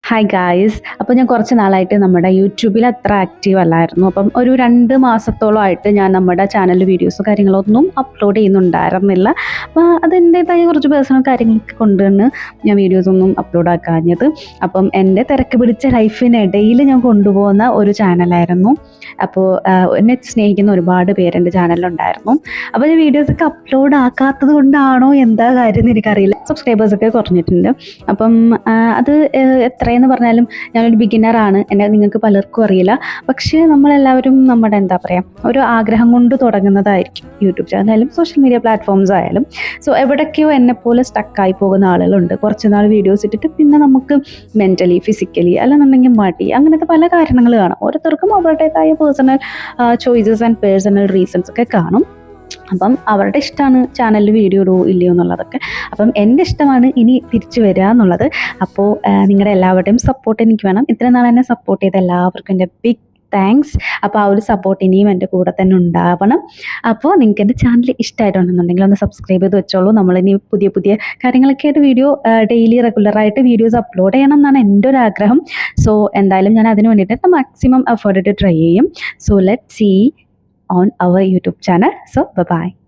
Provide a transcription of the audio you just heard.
Hi guys. അപ്പോൾ ഞാൻ കുറച്ച് നാളായിട്ട് നമ്മുടെ യൂട്യൂബിൽ അത്ര ആക്റ്റീവ് അല്ലായിരുന്നു. അപ്പം ഒരു 2 മാസത്തോളമായിട്ട് ഞാൻ നമ്മുടെ ചാനലിൽ വീഡിയോസും കാര്യങ്ങളൊന്നും അപ്ലോഡ് ചെയ്യുന്നുണ്ടായിരുന്നില്ല. അപ്പോൾ അതിൻ്റേതായ കുറച്ച് പേഴ്സണൽ കാര്യങ്ങളൊക്കെ കൊണ്ടാണ് ഞാൻ വീഡിയോസൊന്നും അപ്ലോഡ് ആക്കാഞ്ഞത്. അപ്പം എൻ്റെ തിരക്ക് പിടിച്ച ലൈഫിനിടയിൽ ഞാൻ കൊണ്ടുപോകുന്ന ഒരു ചാനലായിരുന്നു. അപ്പോൾ എന്നെ സ്നേഹിക്കുന്ന ഒരുപാട് പേര് എൻ്റെ ചാനലിലുണ്ടായിരുന്നു. അപ്പോൾ ഞാൻ വീഡിയോസൊക്കെ അപ്ലോഡ് ആക്കാത്തത് കൊണ്ടാണോ എന്താ കാര്യം എന്ന് എനിക്കറിയില്ല. സബ്സ്ക്രൈബേഴ്സൊക്കെ കുറഞ്ഞിട്ടുണ്ട്. അപ്പം അത് എത്രയെന്ന് പറഞ്ഞാലും ഞാനൊരു ബിഗിനറാണ്, എന്നെ നിങ്ങൾക്ക് പലർക്കും അറിയില്ല. പക്ഷേ നമ്മളെല്ലാവരും നമ്മുടെ എന്താ പറയുക, ഒരു ആഗ്രഹം കൊണ്ട് തുടങ്ങുന്നതായിരിക്കും. യൂട്യൂബ് ചാനലായാലും സോഷ്യൽ മീഡിയ പ്ലാറ്റ്ഫോംസ് ആയാലും. സോ എവിടേക്കോ എന്നെപ്പോലെ സ്റ്റക്കായി പോകുന്ന ആളുകളുണ്ട്. കുറച്ച് നാൾ വീഡിയോസ് ഇട്ടിട്ട് പിന്നെ നമുക്ക് മെൻ്റലി, ഫിസിക്കലി അല്ലെന്നുണ്ടെങ്കിൽ മടി, അങ്ങനത്തെ പല കാരണങ്ങൾ കാണാം. ഓരോരുത്തർക്കും അവരുടേതായ personal choices and personal reasons ഒക്കെ കാണും. അപ്പം അവരുടെ ഇഷ്ടമാണ് ചാനലിൽ വീഡിയോ ഇടുമോ ഇല്ലയോ എന്നുള്ളതൊക്കെ. അപ്പം എൻ്റെ ഇഷ്ടമാണ് ഇനി തിരിച്ചു വരിക എന്നുള്ളത്. അപ്പോൾ നിങ്ങളുടെ എല്ലാവരുടെയും സപ്പോർട്ട് എനിക്ക് വേണം. ഇത്രയും നാൾ എന്നെ സപ്പോർട്ട് ചെയ്ത എല്ലാവർക്കും എൻ്റെ ബിഗ് താങ്ക്സ്. അപ്പോൾ ആ ഒരു സപ്പോർട്ട് ഇനിയും എൻ്റെ കൂടെ തന്നെ ഉണ്ടാവണം. അപ്പോൾ നിങ്ങൾക്ക് എൻ്റെ ചാനൽ ഇഷ്ടമായിട്ടുണ്ടെന്നുണ്ടെങ്കിൽ ഒന്ന് സബ്സ്ക്രൈബ് ചെയ്ത് വെച്ചോളൂ. നമ്മളിനി പുതിയ പുതിയ കാര്യങ്ങളൊക്കെ ആയിട്ട് വീഡിയോ ഡെയിലി റെഗുലറായിട്ട് വീഡിയോസ് അപ്ലോഡ് ചെയ്യണം എന്നാണ് എൻ്റെ ഒരു ആഗ്രഹം. സോ എന്തായാലും ഞാൻ അതിന് വേണ്ടിയിട്ട് മാക്സിമം എഫേർട്ട് ട്രൈ ചെയ്യും. So let see on our YouTube channel. So bye bye.